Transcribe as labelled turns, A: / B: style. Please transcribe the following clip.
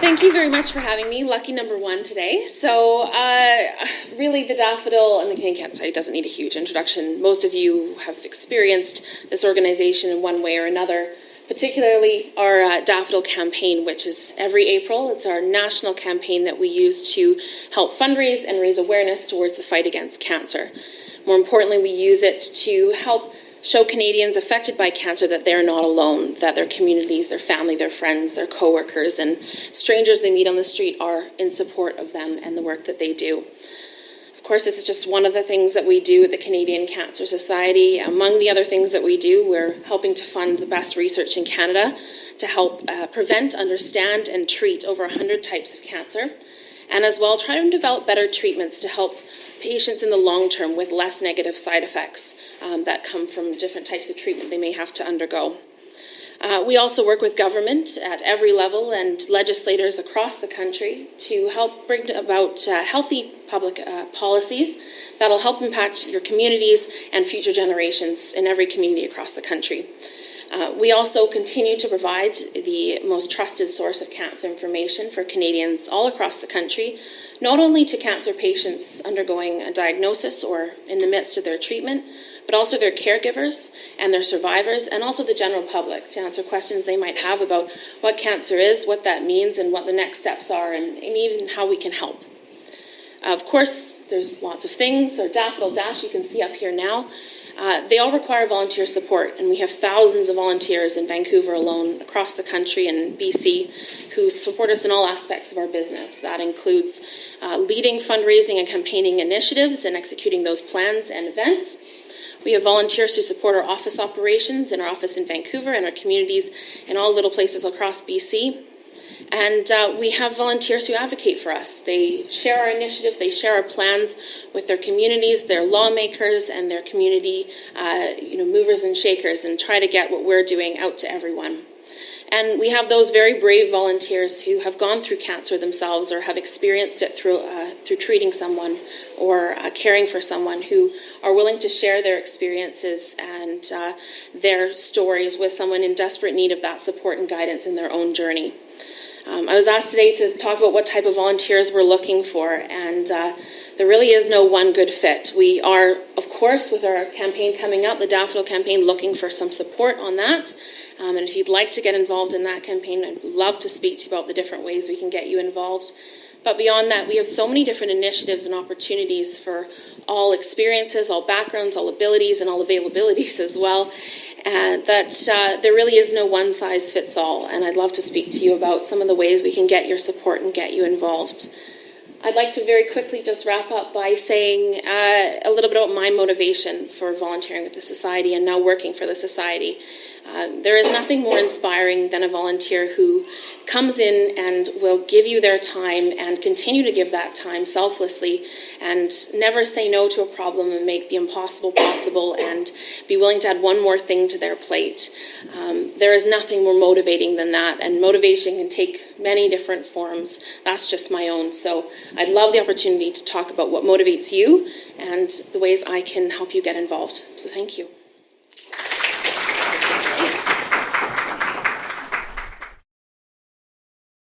A: Thank you very much for having me. Lucky number one today. So really the Daffodil and the Canadian Cancer Society doesn't need a huge introduction. Most of you have experienced this organization in one way or another, particularly our Daffodil campaign, which is every April. It's our national campaign that we use to help fundraise and raise awareness towards the fight against cancer. More importantly, we use it to help show Canadians affected by cancer that they're not alone, that their communities, their family, their friends, their coworkers, and strangers they meet on the street are in support of them and the work that they do. Of course, this is just one of the things that we do at the Canadian Cancer Society. Among the other things that we do, we're helping to fund the best research in Canada to help prevent, understand, and treat over 100 types of cancer, and as well try to develop better treatments to help patients in the long term with less negative side effects that come from different types of treatment they may have to undergo. We also work with government at every level and legislators across the country to help bring about healthy public policies that will help impact your communities and future generations in every community across the country. We also continue to provide the most trusted source of cancer information for Canadians all across the country, not only to cancer patients undergoing a diagnosis or in the midst of their treatment, but also their caregivers and their survivors, and also the general public to answer questions they might have about what cancer is, what that means, and what the next steps are, and even how we can help. Of course, there's lots of things. Our Daffodil Dash you can see up here now. They all require volunteer support, and we have thousands of volunteers in Vancouver alone, across the country and BC, who support us in all aspects of our business. That includes leading fundraising and campaigning initiatives and executing those plans and events. We have volunteers who support our office operations in our office in Vancouver and our communities in all little places across BC. And we have volunteers who advocate for us. They share our initiatives, they share our plans with their communities, their lawmakers, and their community movers and shakers, and try to get what we're doing out to everyone. And we have those very brave volunteers who have gone through cancer themselves or have experienced it through treating someone or caring for someone, who are willing to share their experiences and their stories with someone in desperate need of that support and guidance in their own journey. I was asked today to talk about what type of volunteers we're looking for, and there really is no one good fit. We are, of course, with our campaign coming up, the Daffodil campaign, looking for some support on that. And if you'd like to get involved in that campaign, I'd love to speak to you about the different ways we can get you involved. But beyond that, we have so many different initiatives and opportunities for all experiences, all backgrounds, all abilities, and all availabilities as well. That there really is no one-size-fits-all, and I'd love to speak to you about some of the ways we can get your support and get you involved. I'd like to very quickly just wrap up by saying a little bit about my motivation for volunteering with the Society and now working for the Society. There is nothing more inspiring than a volunteer who comes in and will give you their time and continue to give that time selflessly and never say no to a problem and make the impossible possible and be willing to add one more thing to their plate. There is nothing more motivating than that, and motivation can take many different forms. That's just my own. So I'd love the opportunity to talk about what motivates you and the ways I can help you get involved. So thank you.